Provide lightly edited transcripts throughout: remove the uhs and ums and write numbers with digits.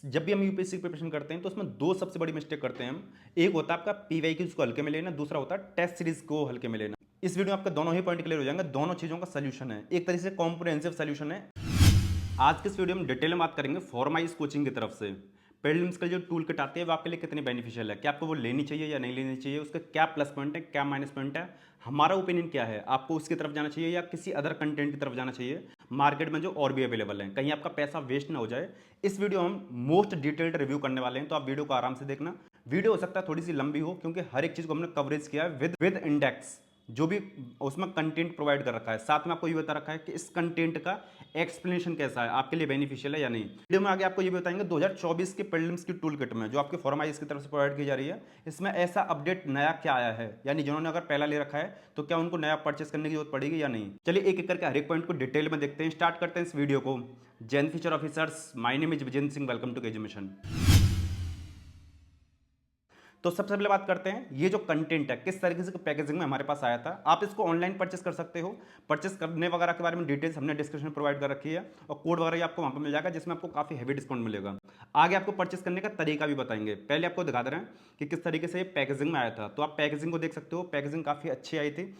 जब भी हम यूपीएससी की प्रिपरेशन करते हैं तो उसमें दो सबसे बड़ी मिस्टेक करते हैं हम। एक होता है आपका पीवाईक्यूज को हल्के में लेना, दूसरा होता है टेस्ट सीरीज को हल्के में लेना। इस वीडियो में आपका दोनों ही पॉइंट क्लियर हो जाएंगे, दोनों चीजों का सोल्यूशन है, एक तरीके से कॉम्प्रिहेंसिव सोल्यूशन है। आज के इस वीडियो में डिटेल में बात करेंगे फॉर्माइज कोचिंग की तरफ से प्रीलिम्स का जो टूल किट आती है वो आपके लिए कितनी बेनिफिशियल है, क्या आपको वो लेनी चाहिए या नहीं लेनी चाहिए, उसका क्या प्लस पॉइंट है क्या माइनस पॉइंट है, हमारा ओपिनियन क्या है, आपको उसकी तरफ जाना चाहिए या किसी अदर कंटेंट की तरफ जाना चाहिए मार्केट में जो और भी अवेलेबल है, कहीं आपका पैसा वेस्ट ना हो जाए। इस वीडियो हम मोस्ट डिटेल्ड रिव्यू करने वाले हैं, तो आप वीडियो को आराम से देखना। वीडियो हो सकता है थोड़ी सी लंबी हो क्योंकि हर एक चीज़ को हमने कवरेज किया है विद इंडेक्स, जो भी उसमें कंटेंट प्रोवाइड कर रखा है, साथ में आपको ये बता रखा है कि इस कंटेंट का एक्सप्लेनेशन कैसा है, आपके लिए बेनिफिशियल है या नहीं। वीडियो में आगे आपको ये भी बताएंगे 2024 के प्रीलिम्स की टूल किट में जो आपके फॉर्माइज की तरफ से प्रोवाइड की जा रही है, इसमें ऐसा अपडेट नया क्या आया है, यानी जिन्होंने अगर पहला ले रखा है तो क्या उनको नया परचेस करने की जरूरत पड़ेगी या नहीं। चलिए एक एक करके हर एक पॉइंट को डिटेल में देखते हैं, स्टार्ट करते हैं इस वीडियो को। जैन future officers, my name is Vijendra Singh, welcome to KG mission. तो सबसे पहले बात करते हैं ये जो कंटेंट है किस तरीके से पैकेजिंग में हमारे पास आया था। आप इसको ऑनलाइन परचेस कर सकते हो, परचेस करने वगैरह के बारे में डिटेल्स हमने डिस्क्रिप्शन में प्रोवाइड कर रखी है और कोड वगैरह आपको वहां पर मिल जाएगा जिसमें आपको काफी हैवी डिस्काउंट मिलेगा। आगे आपको परचेस करने का तरीका भी बताएंगे, पहले आपको दिखा दे रहे हैं कि किस तरीके से ये पैकेजिंग में आया था। तो आप पैकेजिंग को देख सकते हो, पैकेजिंग काफी अच्छी आई थी।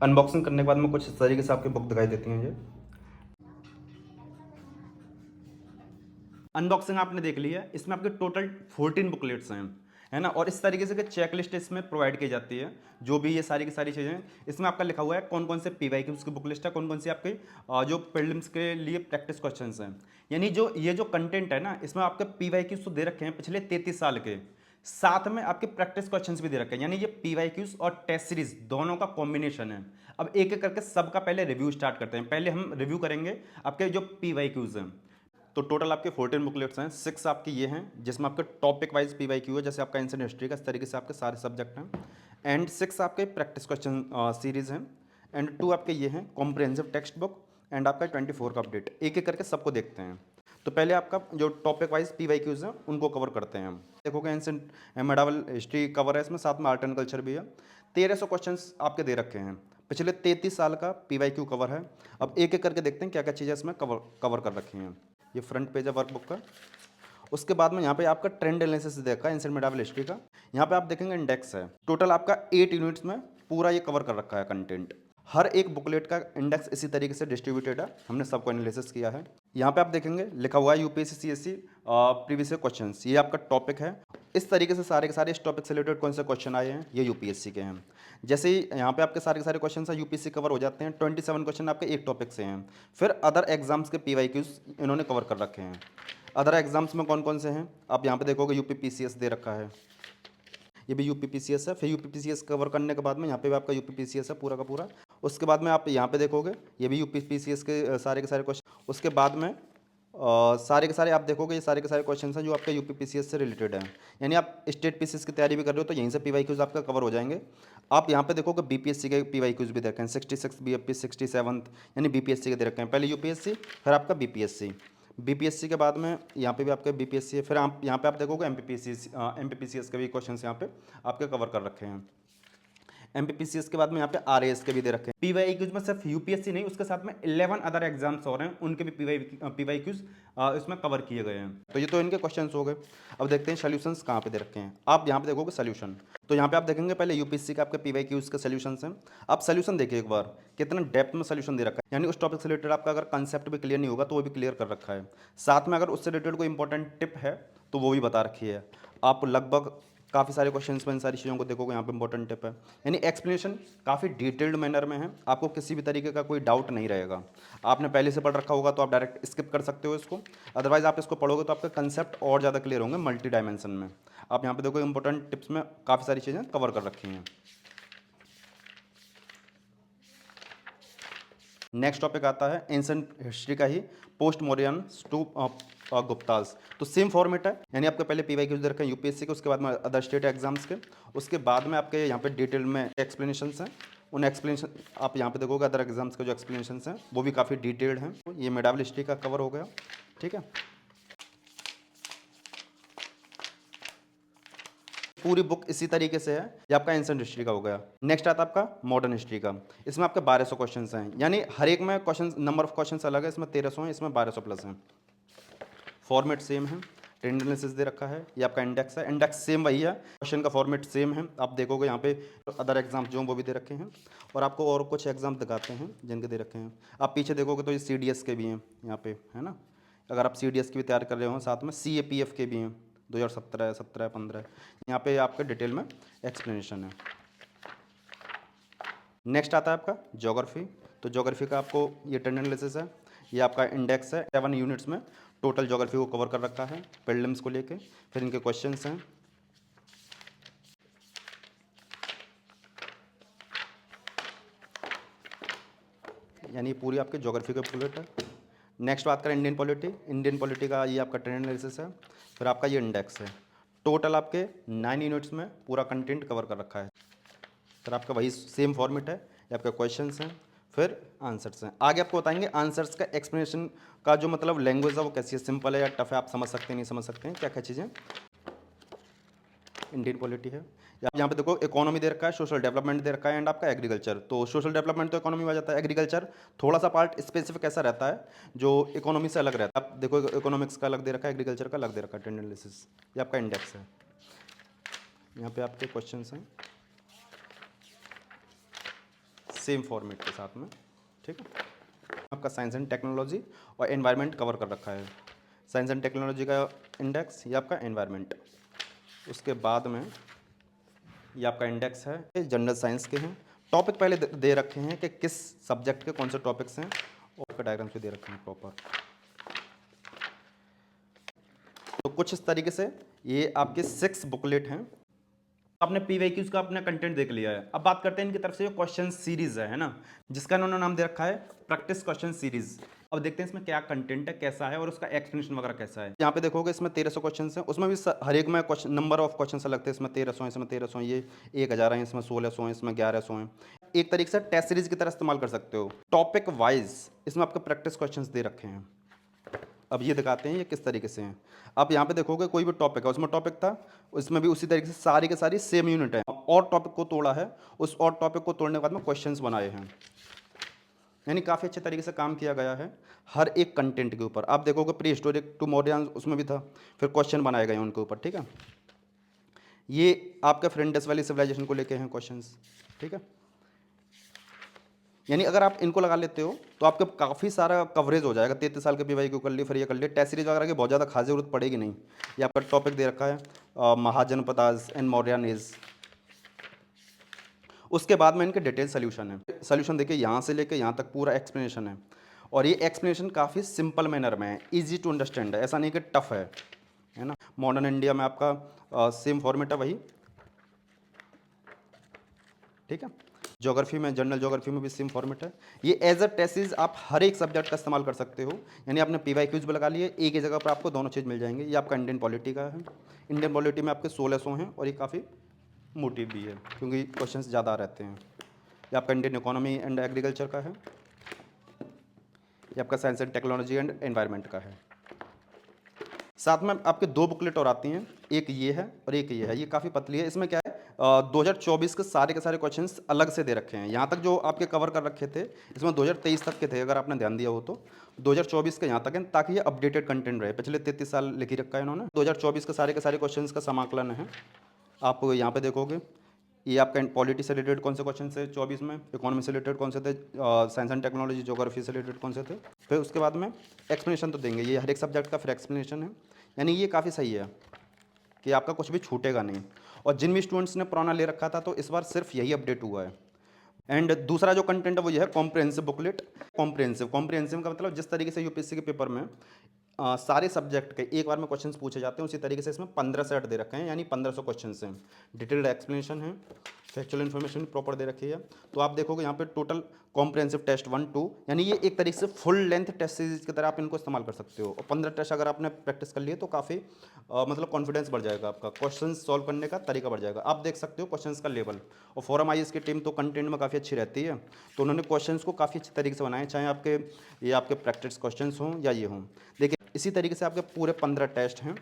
अनबॉक्सिंग करने के बाद में कुछ इस तरीके से आपकी बुक दिखाई देती है। ये अनबॉक्सिंग आपने देख लिया, इसमें आपके टोटल 14 बुकलेट्स हैं, है ना। और इस तरीके से चेक लिस्ट इसमें प्रोवाइड की जाती है, जो भी ये सारी की सारी चीज़ें इसमें आपका लिखा हुआ है कौन कौन से पीवाईक्यूज की बुक लिस्ट है, कौन कौन सी आपके जो प्रीलिम्स के लिए प्रैक्टिस क्वेश्चंस हैं। यानी जो ये जो कंटेंट है ना, इसमें आपके पीवाईक्यूज तो दे रखे हैं पिछले 33 साल के, साथ में आपके प्रैक्टिस क्वेश्चंस भी दे रखे हैं, यानी ये पीवाईक्यूज और टेस्ट सीरीज दोनों का कॉम्बिनेशन है। अब एक एक करके सबका पहले रिव्यू स्टार्ट करते हैं। पहले हम रिव्यू करेंगे आपके जो पीवाईक्यूज हैं। तो टोटल आपके 14 बुकलेट्स हैं, 6 आपके ये हैं जिसमें आपके टॉपिक वाइज पीवाईक्यू है, जैसे आपका एंशिएंट हिस्ट्री का, इस तरीके से आपके सारे सब्जेक्ट हैं। एंड 6 आपके प्रैक्टिस क्वेश्चन सीरीज हैं। एंड 2 आपके ये हैं कॉम्प्रिहेंसिव टेक्स्ट बुक। एंड आपका 24 का अपडेट। एक एक करके सबको देखते हैं। तो पहले आपका जो टॉपिक वाइज पीवाईक्यूज हैं उनको कवर करते हैं हम। देखोगे एंशिएंट मेडावल हिस्ट्री कवर है इसमें, साथ में आर्ट एंड कल्चर भी है। 1300 क्वेश्चन आपके दे रखे हैं, पिछले 33 साल का पीवाईक्यू कवर है। अब एक एक करके देखते हैं क्या क्या चीज़ें इसमें कवर कर रखी हैं। ये फ्रंट पेज है वर्कबुक का। उसके बाद में यहाँ पे आपका ट्रेंड एनालिसिस देखा है एंशिएंट मेडावल हिस्ट्री का। यहाँ पे आप देखेंगे इंडेक्स है, टोटल आपका 8 यूनिट्स में पूरा ये कवर कर रखा है कंटेंट। हर एक बुकलेट का इंडेक्स इसी तरीके से डिस्ट्रीब्यूटेड है, हमने सबको एनालिसिस किया है। यहाँ पे आप देखेंगे लिखा हुआ है यूपीएससी सीएससी प्रीवियस क्वेश्चंस, ये आपका टॉपिक है। इस तरीके से सारे के सारे इस टॉपिक से रिलेटेड कौन से क्वेश्चन आए हैं ये यूपीएससी के हैं। जैसे ही यहाँ पे आपके सारे के सारे क्वेश्चन यूपीएससी कवर हो जाते हैं, 27 क्वेश्चन आपके एक टॉपिक से हैं। फिर अदर एग्जाम्स के पीवाईक्यूज इन्होंने कवर कर रखे हैं। अदर एग्जाम्स में कौन कौन से हैं आप यहाँ पे देखोगे, यूपी पीसीएस दे रखा है, ये भी यूपी पीसीएस है। फिर यूपी पीसीएस कवर करने के बाद में यहाँ पे भी आपका यूपी पीसीएस है पूरा का पूरा। उसके बाद में आप यहाँ पे देखोगे ये भी यूपी पीसीएस के सारे क्वेश्चन। उसके बाद में सारे के सारे आप देखोगे ये सारे के सारे क्वेश्चन हैं जो आपके यूपी पीसीएस से रिलेटेड हैं। यानी आप स्टेट पीसीएस की तैयारी भी कर रहे हो तो यहीं से पीवाईक्यूज आपका कवर हो जाएंगे। आप यहाँ पे देखोगे बीपीएससी के पीवाईक्यूज भी देखें, 66 बीएफपी 67 यानी बीपीएससी के दे रखे हैं। पहले यूपीएससी फिर आपका बीपीएससी, बीपीएससी के बाद में यहाँ पे भी आपके बीपीएससी है। फिर आप यहाँ पे आप देखोगे एमपीपीसीएस के भी क्वेश्चन यहाँ पे आपके कवर कर रखे हैं। एमपीपीसीएस के बाद में यहाँ पे आरएएस के भी दे रखे हैं। पीवाईक्यूज में सिर्फ यूपीएससी नहीं, उसके साथ में 11 अदर एग्जाम्स और हैं, उनके भी पीवाईक्यूज इसमें कवर किए गए हैं। तो ये तो इनके क्वेश्चंस हो गए। अब देखते हैं सोल्यूशंस कहाँ पे दे रखे हैं। आप यहाँ पे देखोगे सोल्यूशन, तो यहाँ पे आप देखेंगे पहले यूपीएससी के आपके पीवाईक्यूज के सोल्यूशंस हैं। आप सोल्यूशन देखिए एक बार, कितना डेप्थ में सोल्यूशन दे रखा है, यानी उस टॉपिक से रिलेटेड आपका अगर कंसेप्ट भी क्लियर नहीं होगा तो वो भी क्लियर कर रखा है। साथ में अगर उससे रिलेटेड कोई इंपॉर्टेंट टिप है तो वो भी बता रखी है। आप लगभग काफ़ी सारे क्वेश्चंस में इन सारी चीज़ों को देखोगे, यहाँ पे इंपॉर्टेंट टिप है, यानी एक्सप्लेनेशन काफ़ी डिटेल्ड मैनर में है, आपको किसी भी तरीके का कोई डाउट नहीं रहेगा। आपने पहले से पढ़ रखा होगा तो आप डायरेक्ट स्किप कर सकते हो इसको, अदरवाइज आप इसको पढ़ोगे तो आपका कंसेप्ट और ज़्यादा क्लियर होंगे मल्टी डायमेंशन में। आप यहाँ पे देखो इंपॉर्टेंट टिप्स में काफ़ी सारी चीज़ें कवर कर रखी हैं। नेक्स्ट टॉपिक आता है एंशिएंट हिस्ट्री का ही, पोस्ट मौर्यन टू गुप्ताज। तो सेम फॉर्मेट है, यानी आपके पहले पीवाईक्यूज दे रखे हैं यूपीएससी के, उसके बाद में अदर स्टेट एग्जाम्स के, उसके बाद में आपके यहाँ पे डिटेल में एक्सप्लेनेशंस हैं। उन एक्सप्लेनेशन आप यहाँ पे देखोगे अदर एग्जाम्स के जो एक्सप्लेनेशंस हैं वो भी काफ़ी डिटेल्ड हैं। ये मेडावल हिस्ट्री का कवर हो गया। ठीक है। पूरी बुक इसी तरीके से है। ये आपका एंशिएंट हिस्ट्री का हो गया। नेक्स्ट आता है आपका मॉडर्न हिस्ट्री का। इसमें आपके 1200 क्वेश्चन हैं, यानी हर एक में क्वेश्चन नंबर ऑफ क्वेश्चन अलग है। इसमें 1300 है, इसमें 1200 प्लस हैं। फॉर्मेट सेम है, ट्रेंड एनालिसिस दे रखा है। ये आपका इंडेक्स है, इंडेक्स सेम वही है, क्वेश्चन का फॉर्मेट सेम है। आप देखोगे यहाँ पे अदर एग्जाम जो वो भी दे रखे हैं, और आपको और कुछ एग्जाम दिखाते हैं जिनके दे रखे हैं। आप पीछे देखोगे तो ये CDS के भी हैं यहाँ पे, है ना। अगर आप CDS की भी तैयार कर रहे हो, साथ में CAPF के भी हैं 2017, 17, 15। यहाँ पे आपके डिटेल में एक्सप्लेनेशन है। नेक्स्ट आता है आपका ज्योग्राफी। तो ज्योग्राफी का आपको ये ट्रेंड एनालिसिस है, ये आपका इंडेक्स है। 7 यूनिट्स में टोटल ज्योग्राफी को कवर कर रखा है, प्रीलिम्स को लेके। फिर इनके क्वेश्चंस हैं। यानी पूरी आपके ज्योग्राफी का बुलेट है। नेक्स्ट बात करें इंडियन पॉलिटी। इंडियन पॉलिटी का ये आपका ट्रेंड एनालिसिस है। फिर आपका ये इंडेक्स है। टोटल आपके 9 यूनिट्स में पूरा कंटेंट कवर कर रखा है। फिर आपका वही सेम फॉर्मेट है, ये आपके क्वेश्चंस हैं, फिर आंसर्स हैं। आगे आपको बताएंगे आंसर्स का एक्सप्लेनेशन का जो मतलब लैंग्वेज है वो कैसी है, सिंपल है या टफ है, आप समझ सकते हैं नहीं समझ सकते हैं, क्या क्या चीज़ें। इंडियन पॉलिटी है। यहाँ पे देखो इकोनॉमी दे रखा है, सोशल डेवलपमेंट दे रखा है, एंड आपका एग्रीकल्चर। तो सोशल डेवलपमेंट तो इकोनॉमी में आ जाता है, एग्रीकल्चर थोड़ा सा पार्ट स्पेसिफिक ऐसा रहता है जो इकोनॉमी से अलग रहता है। आप देखो इकोनॉमिक्स का अलग दे रखा है, एग्रीकल्चर का अलग दे रखा है, ट्रेंड एनालिसिस। ये आपका इंडेक्स है। यहाँ पे आपके क्वेश्चन हैं सेम फॉर्मेट के साथ में, ठीक है। आपका साइंस एंड टेक्नोलॉजी और एनवायरनमेंट कवर कर रखा है। साइंस एंड टेक्नोलॉजी का इंडेक्स, ये आपका एनवायरनमेंट। उसके बाद में ये आपका इंडेक्स है, ये जनरल साइंस के हैं। टॉपिक पहले दे रखे हैं कि किस सब्जेक्ट के कौन से टॉपिक्स हैं, और उसका डायग्राम्स भी दे रखे हैं प्रॉपर। तो कुछ इस तरीके से ये आपके 6 बुकलेट हैं। आपने PYQs का अपना कंटेंट देख लिया है। अब बात करते हैं इनकी तरफ से जो क्वेश्चन सीरीज है ना, जिसका इन्होंने नाम दे रखा है प्रैक्टिस क्वेश्चन सीरीज। अब देखते हैं इसमें क्या कंटेंट है, कैसा है, और उसका एक्सप्लेनेशन वगैरह कैसा है। यहाँ पे देखोगे इसमें 1300 क्वेश्चन हैं, उसमें भी हर एक में क्वेश्चन नंबर ऑफ क्वेश्चन लगते हैं। इसमें 1300 हैं, इसमें 1300 ये 1000 हैं, इसमें 1600 हैं, इसमें 1100 हैं। एक तरीके से टेस्ट सीरीज की तरह इस्तेमाल कर सकते हो। टॉपिक वाइज इसमें आपके प्रैक्टिस क्वेश्चन दे रखे हैं। अब ये दिखाते हैं ये किस तरीके से हैं। आप यहाँ पे देखोगे कोई भी टॉपिक है, उसमें टॉपिक था, उसमें भी उसी तरीके से सारी के सारी सेम यूनिट है, और टॉपिक को तोड़ा है, उस और टॉपिक को तोड़ने के बाद में क्वेश्चंस बनाए हैं। यानी काफ़ी अच्छे तरीके से काम किया गया है हर एक कंटेंट के ऊपर। आप देखोगे प्री हिस्टोरिक टू मॉडर्न उसमें भी था, फिर क्वेश्चन बनाए गए हैं उनके ऊपर, ठीक है। ये आपके फ्रेंडस वैली सिविलाइजेशन को लेके हैं क्वेश्चंस, ठीक है। यानी अगर आप इनको लगा लेते हो तो आपके काफ़ी सारा कवरेज हो जाएगा। 33 साल के PYQ कर लिए, फिर ये कर लिए, टेस्ट सीरीज वगैरह की बहुत ज़्यादा खास जरूरत पड़ेगी नहीं। ये आपका टॉपिक दे रखा है महाजनपदास एंड मौर्यन एज। उसके बाद में इनके डिटेल सोल्यूशन है। सोल्यूशन देखिए यहाँ से लेके यहाँ तक पूरा एक्सप्लेनेशन है, और ये एक्सप्लेनेशन काफ़ी सिंपल मैनर में है, ईजी टू अंडरस्टैंड है, ऐसा नहीं कि टफ है ना। मॉडर्न इंडिया में आपका सेम फॉर्मेट है वही, ठीक है। ज्योग्राफी में, जनरल ज्योग्राफी में भी सेम फॉर्मेट है। ये एज अ टेसिस आप हर एक सब्जेक्ट का इस्तेमाल कर सकते हो। यानी आपने PYQs भी लगा लिए, एक ही जगह पर आपको दोनों चीज़ मिल जाएंगे। ये आपका इंडियन पॉलिटी का है। इंडियन पॉलिटी में आपके 1600 हैं, और ये काफ़ी मोटी भी है क्योंकि क्वेश्चंस ज़्यादा रहते हैं। ये आपका इंडियन इकोनॉमी एंड एग्रीकल्चर का है। ये आपका science and technology and environment का है। साथ में आपके 2 बुकलेट और आती हैं, एक ये है और एक ये है। ये काफ़ी पतली है। इसमें क्या है 2024 के सारे क्वेश्चंस अलग से दे रखे हैं। यहाँ तक जो आपके कवर कर रखे थे, इसमें 2023 तक के थे, अगर आपने ध्यान दिया हो तो 2024 के यहाँ तक है, ताकि ये अपडेटेड कंटेंट रहे। पिछले 33 साल लिख ही रखा है इन्होंने। 2024 के सारे क्वेश्चंस का समाकलन है। आप यहाँ पे देखोगे ये आपका पॉलिटी से रिलेटेड कौन से क्वेश्चन थे 24 में, इकोनॉमी से रिलेटेड कौन से थे, साइंस एंड टेक्नोलॉजी ज्योग्राफी से रिलेटेड कौन से थे। फिर उसके बाद में एक्सप्लेनेशन तो देंगे, ये हर एक सब्जेक्ट का फिर एक्सप्लेनेशन है। यानी ये काफ़ी सही है कि आपका कुछ भी छूटेगा नहीं। और जिन भी स्टूडेंट्स ने पुराना ले रखा था, तो इस बार सिर्फ यही अपडेट हुआ है। एंड दूसरा जो कंटेंट है वो ये है कॉम्प्रिहेंसिव बुकलेट। कॉम्प्रिहेंसिव का मतलब जिस तरीके से UPSC के पेपर में सारे सब्जेक्ट के एक बार में क्वेश्चंस पूछे जाते हैं, उसी तरीके से इसमें 15 सेट दे रखे हैं, यानी 1500 क्वेश्चंस हैं। डिटेल्ड एक्सप्लेनेशन है, फैक्चुअल इन्फॉर्मेशन प्रॉपर दे रखी है। तो आप देखोगे यहाँ पे टोटल कॉम्प्रिहेंसिव टेस्ट 1, 2, यानी ये एक तरीके से फुल लेंथ टेस्ट सीरीज की तरह आप इनको इस्तेमाल कर सकते हो। और 15 टेस्ट अगर आपने प्रैक्टिस कर लिए तो काफ़ी मतलब कॉन्फिडेंस बढ़ जाएगा आपका, क्वेश्चन सॉल्व करने का तरीका बढ़ जाएगा। आप देख सकते हो क्वेश्चन का लेवल। और फोरम IAS की टीम तो कंटेंट में काफ़ी अच्छी रहती है, तो उन्होंने क्वेश्चन को काफ़ी अच्छे तरीके से बनाए, चाहे आपके ये आपके प्रैक्टिस क्वेश्चन हों या ये हों। देखिए इसी तरीके से आपके पूरे 15 टेस्ट हैं।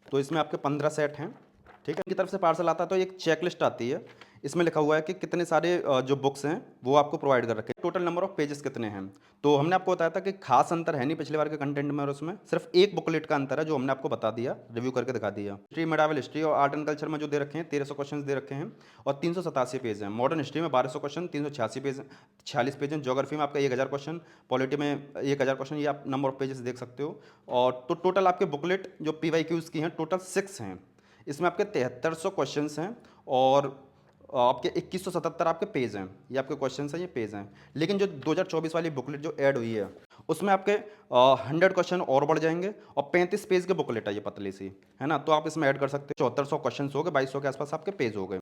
तो इसमें आपके 15 सेट हैं, ठीक है। इनकी तरफ से पार्सल आता है तो एक चेकलिस्ट आती है, इसमें लिखा हुआ है कि कितने सारे जो बुक्स हैं वो आपको प्रोवाइड कर रखे हैं, टोटल नंबर ऑफ पेजेस कितने हैं। तो हमने आपको बताया था कि खास अंतर है नहीं पिछले बार के कंटेंट में और उसमें, सिर्फ एक बुकलेट का अंतर है जो हमने आपको बता दिया, रिव्यू करके दिखा दिया। हिस्ट्री, मेडावल हिस्ट्री और आर्ट एंड कल्चर में जो दे रखे हैं 1300 क्वेश्चन दे रखे हैं और 387 पेज हैं। मॉडर्न हिस्ट्री में 1200 क्वेश्चन, 386 पेज, 46 पेज हैं। ज्योग्राफी में आपका 1000 क्वेश्चन, पॉलिटी में 1000 क्वेश्चन, ये आप नंबर ऑफ पेजेस देख सकते हो। और तो टोटल आपके बुकलेट जो PYQs की हैं टोटल 6 हैं। इसमें आपके 7300 क्वेश्चंस हैं और आपके 2177 आपके पेज हैं। ये आपके क्वेश्चंस हैं, ये पेज हैं। लेकिन जो 2024 वाली बुकलेट जो ऐड हुई है उसमें आपके 100 क्वेश्चन और बढ़ जाएंगे और 35 पेज की बुकलेट है ये पतली सी, है ना। तो आप इसमें ऐड कर सकते हो। 7400 क्वेश्चन हो गए, 2200 के आसपास आपके पेज हो गए।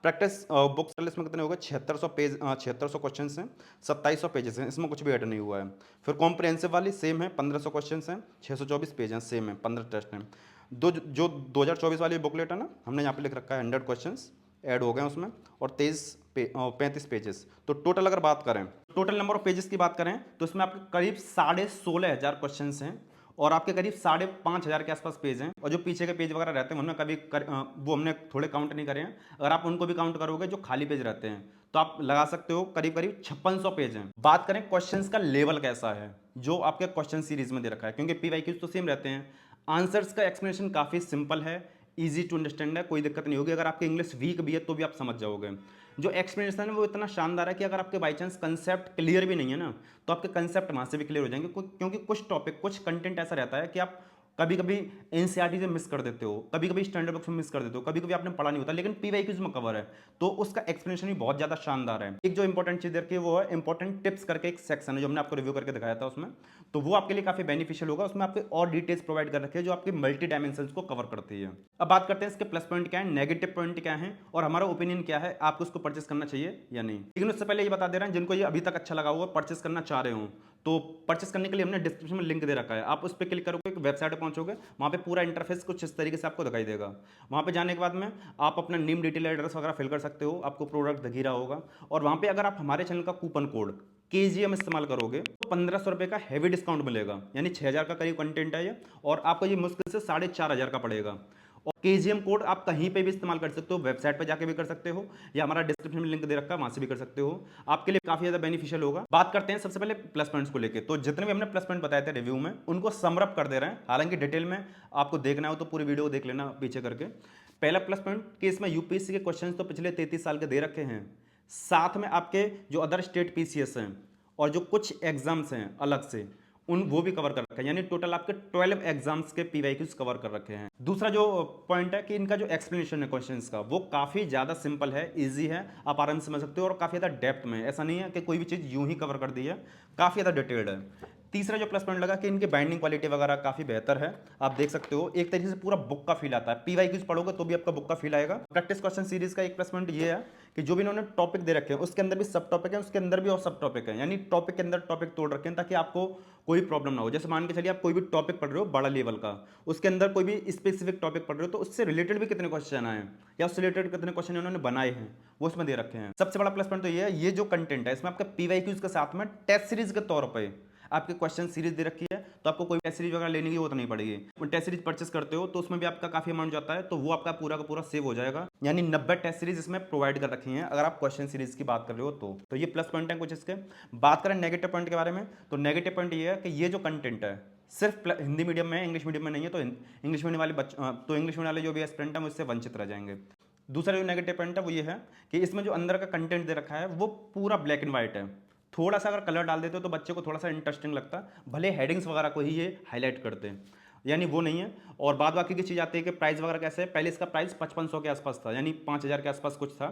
प्रैक्टिस बुक्स इसमें कितने हो गए, 7600 पेज, 7600 क्वेश्चन हैं, 2700 पेजेस हैं, इसमें कुछ भी ऐड नहीं हुआ है। फिर कॉम्प्रिहेंसिव वाली सेम है, 1500 क्वेश्चन हैं, 624 पेज हैं, सेम है, 15 टेस्ट हैं। जो 2024 वाली बुकलेट है ना, हमने यहाँ पे लिख रखा है 100 क्वेश्चंस ऐड हो गए उसमें और 35 पेजेस। तो टोटल अगर बात करें, टोटल नंबर ऑफ पेजेस की बात करें तो इसमें आपके करीब 16,500 क्वेश्चन हैं और आपके करीब 5,500 के आसपास पेज हैं। और जो पीछे के पेज वगैरह रहते हैं उनमें वो हमने थोड़े काउंट नहीं करे हैं। अगर आप उनको भी काउंट करोगे जो खाली पेज रहते हैं तो आप लगा सकते हो करीब करीब 5600 पेज हैं। बात करें क्वेश्चंस का लेवल कैसा है, जो आपके क्वेश्चन सीरीज में दे रखा है, क्योंकि PYQs तो सेम रहते हैं। आंसर्स का एक्सप्लेनेशन काफ़ी सिंपल है, इजी टू अंडरस्टैंड है, कोई दिक्कत नहीं होगी। अगर आपकी इंग्लिश वीक भी है तो भी आप समझ जाओगे। जो एक्सप्लेनेशन है वो इतना शानदार है कि अगर आपके बाई चांस कंसेप्ट क्लियर भी नहीं है ना तो आपके कंसेप्ट वहाँ से भी क्लियर हो जाएंगे, क्योंकि कुछ टॉपिक, कुछ कंटेंट ऐसा रहता है कि आप कभी कभी एनसीईआरटी से मिस कर देते हो, कभी कभी स्टैंडर्ड बुक्स में मिस कर देते हो, कभी कभी आपने पढ़ा नहीं होता, लेकिन PYQs में कवर है तो उसका एक्सप्लेनेशन भी बहुत ज़्यादा शानदार है। एक जो इंपॉर्टेंट चीज़ रखी है वो है इंपॉर्टेंट टिप्स करके एक सेक्शन है जो हमने आपको रिव्यू करके दिखाया था उसमें, तो वो आपके लिए काफ़ी बेनिफिशियल होगा। उसमें आपके और डिटेल्स प्रोवाइड कर रखे हैं जो आपके मल्टी डायमेंशंस को कवर करती है। अब बात करते हैं इसके प्लस पॉइंट क्या है, नेगेटिव पॉइंट क्या है और हमारा ओपिनियन क्या है, आपको उसको परचेस करना चाहिए या नहीं। लेकिन उससे पहले ये बता दे रहे हैं जिनको ये अभी तक अच्छा लगा हुआ, परचेस करना चाह रहे हो, तो परचेस करने के लिए हमने डिस्क्रिप्शन में लिंक दे रखा है। आप उस पर क्लिक करोगे, एक वेबसाइट पर पहुंचोगे, वहाँ पे पूरा इंटरफेस कुछ इस तरीके से आपको दिखाई देगा। वहाँ पे जाने के बाद में आप अपना नेम, डिटेल, एड्रेस वगैरह फिल कर सकते हो, आपको प्रोडक्ट दिख ही रहा होगा। और वहाँ पे अगर आप हमारे चैनल का कूपन कोड KGM इस्तेमाल करोगे तो 1500 रुपये का हैवी डिस्काउंट मिलेगा, यानी 6000 का करीब कंटेंट है ये, और आपको ये मुश्किल से 4500 का पड़ेगा। और KGM कोड आप कहीं पे भी इस्तेमाल कर सकते हो, वेबसाइट पे जाके भी कर सकते हो या हमारा डिस्क्रिप्शन में लिंक दे रखा है वहां से भी कर सकते हो। आपके लिए काफी ज्यादा बेनिफिशियल होगा। बात करते हैं सबसे पहले प्लस पॉइंट्स को लेकर। तो जितने भी हमने प्लस पॉइंट बताए थे रिव्यू में उनको समरअप कर दे रहे हैं, हालांकि डिटेल में आपको देखना हो तो पूरी वीडियो देख लेना पीछे करके। पहला प्लस पॉइंट कि इसमें UPSC के क्वेश्चन तो पिछले 33 साल के दे रखे हैं, साथ में आपके जो अदर स्टेट PCS हैं और जो कुछ एग्जाम्स हैं अलग से वो भी कवर कर रखे हैं, यानी टोटल आपके 12 एग्जाम्स के PYQs कवर कर रखे हैं। दूसरा जो पॉइंट है कि इनका जो एक्सप्लेनेशन है क्वेश्चंस का वो काफ़ी ज़्यादा सिंपल है, इजी है, आप आराम से समझ सकते हो और काफ़ी ज़्यादा डेप्थ में, ऐसा नहीं है कि कोई भी चीज़ यूं ही कवर कर दी है, काफ़ी ज़्यादा डिटेल्ड है। तीसरा जो प्लस पॉइंट लगा कि इनकी बाइंडिंग क्वालिटी वगैरह काफ़ी बेहतर है, आप देख सकते हो, एक तरीके से पूरा बुक का फील आता है। PYQs पढ़ोगे तो भी आपका बुक का फील आएगा। प्रैक्टिस क्वेश्चन सीरीज का एक प्लस पॉइंट ये है कि जो भी इन्होंने टॉपिक दे रखे हैं उसके अंदर भी सब टॉपिक है, उसके अंदर भी और सब टॉपिक है, यानी टॉपिक के अंदर टॉपिक तोड़ रखे हैं ताकि आपको कोई प्रॉब्लम ना हो। जैसे मान के चलिए आप कोई भी टॉपिक पढ़ रहे हो बड़ा लेवल का, उसके अंदर कोई भी स्पेसिफिक टॉपिक पढ़ रहे हो तो उससे रिलेटेड भी कितने क्वेश्चन आए या उससे रिलेटेड कितने क्वेश्चन उन्होंने बनाए हैं वो उसमें दे रखे हैं। सबसे बड़ा प्लस पॉइंट तो ये है, ये जो कंटेंट है इसमें आपके PYQs के साथ में टेस्ट सीरीज के तौर पर आपके क्वेश्चन सीरीज दे रखी है, तो आपको कोई टेस्ट सीरीज वगैरह लेने की जरूरत नहीं पड़ेगी। टेस्ट सीरीज परचेस करते हो तो उसमें भी आपका काफी अमाउंट जाता है, तो वो आपका पूरा का पूरा सेव हो जाएगा, यानी 90 टेस्ट सीरीज इसमें प्रोवाइड कर रखी हैं अगर आप क्वेश्चन सीरीज की बात कर रहे हो तो ये प्लस पॉइंट है कुछ इसके। बात करें नेगेटिव पॉइंट के बारे में, तो नेगेटिव पॉइंट ये है कि ये जो कंटेंट है सिर्फ हिंदी मीडियम में है, इंग्लिश मीडियम में नहीं है, तो इंग्लिश मीडियम वाले तो इंग्लिश मीडियम वाले जो भी एस्पिरेंट है उससे वंचित रह जाएंगे। दूसरा जो नेगेटिव पॉइंट है वो ये है कि इसमें जो अंदर का कंटेंट दे रखा है वो पूरा ब्लैक एंड व्हाइट है। थोड़ा सा अगर कलर डाल देते हो तो बच्चे को थोड़ा सा इंटरेस्टिंग लगता है, भले हेडिंग्स वगैरह को ही ये हाईलाइट करते हैं, यानी वो नहीं है। और बाद बाकी की चीज़ आती है कि प्राइस वगैरह कैसे है, पहले इसका प्राइस 5500 के आसपास था, यानी 5000 के आसपास कुछ था,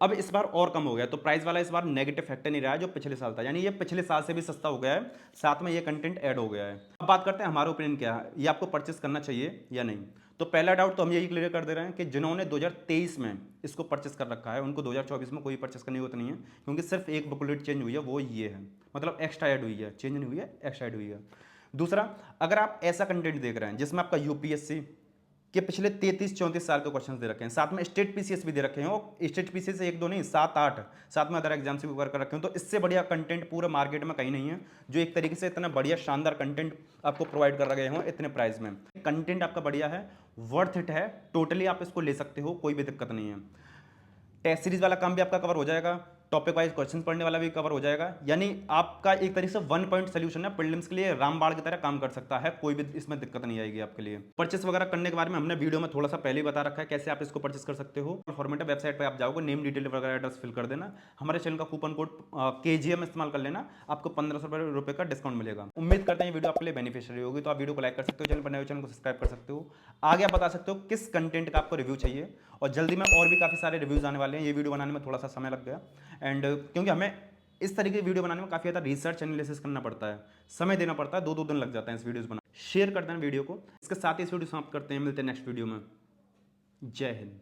अब इस बार और कम हो गया, तो प्राइस वाला इस बार नेगेटिव फैक्टर नहीं रहा है जो पिछले साल था, यानी ये पिछले साल से भी सस्ता हो गया है, साथ में ये कंटेंट ऐड हो गया है। अब बात करते हैं हमारा ओपिनियन क्या है, ये आपको परचेस करना चाहिए या नहीं। तो पहला डाउट तो हम यही क्लियर कर दे रहे हैं कि जिन्होंने 2023 में इसको परचेस कर रखा है उनको 2024 में कोई परचेस करने की जरूरत नहीं है, क्योंकि सिर्फ एक बुकलेट चेंज हुई है, वो ये है, मतलब एक्स्ट्रा ऐड हुई है, चेंज नहीं हुई है, एक्स्ट्रा ऐड हुई है। दूसरा, अगर आप ऐसा कंटेंट देख रहे हैं जिसमें आपका UPSC कि पिछले 33-34 साल के क्वेश्चंस दे रखे हैं, साथ में स्टेट पीसीएस भी दे रखे हैं, और स्टेट पीसीएस एक दो नहीं 7-8, साथ में अदर एग्जाम से भी कवर कर रखे हैं। तो इससे बढ़िया कंटेंट पूरे मार्केट में कहीं नहीं है जो एक तरीके से इतना बढ़िया शानदार कंटेंट आपको प्रोवाइड कर गए हों इतने प्राइस में। कंटेंट आपका बढ़िया है, वर्थ इट है, टोटली आप इसको ले सकते हो, कोई भी दिक्कत नहीं है। टेस्ट सीरीज वाला काम भी आपका कवर हो जाएगा, टॉपिक वाइज क्वेश्चन पढ़ने वाला भी कवर हो जाएगा, यानी आपका एक तरीके से 1 पॉइंट सोल्यूशन है प्रीलिम्स के लिए, रामबाण की तरह काम कर सकता है, कोई भी इसमें दिक्कत नहीं आएगी आपके लिए। परचेस वगैरह करने के बारे में हमने वीडियो में थोड़ा सा पहले ही बता रखा है कैसे आप इसको परचेस कर सकते हो। फॉर्मेट वेबसाइट पर आप जाओगे, नेम डिटेल वगैरह एड्रेस फिल कर देना, हमारे चैनल का कूपन कोड KGM इस्तेमाल कर लेना, आपको 1500 रुपये का डिस्काउंट मिलेगा। उम्मीद करते हैं ये वीडियो आपके लिए बेनिफिशियरी होगी, तो आप वीडियो को लाइक कर सकते हो, चैनल पर नए चैनल को सब्सक्राइब कर सकते हो। आगे आप बता सकते हो किस कंटेंट का आपको रिव्यू चाहिए, और जल्दी में और भी काफ़ी सारे रिव्यूज आने वाले हैं। ये वीडियो बनाने में थोड़ा सा समय लग गया, एंड क्योंकि हमें इस तरीके की वीडियो बनाने में काफ़ी ज़्यादा रिसर्च एनालिसिस करना पड़ता है, समय देना पड़ता है, 2-2 दिन लग जाते हैं इस वीडियोस बनाने। शेयर कर देना वीडियो को, इसके साथ ही इस वीडियो समाप्त करते हैं, मिलते हैं नेक्स्ट वीडियो में। जय हिंद।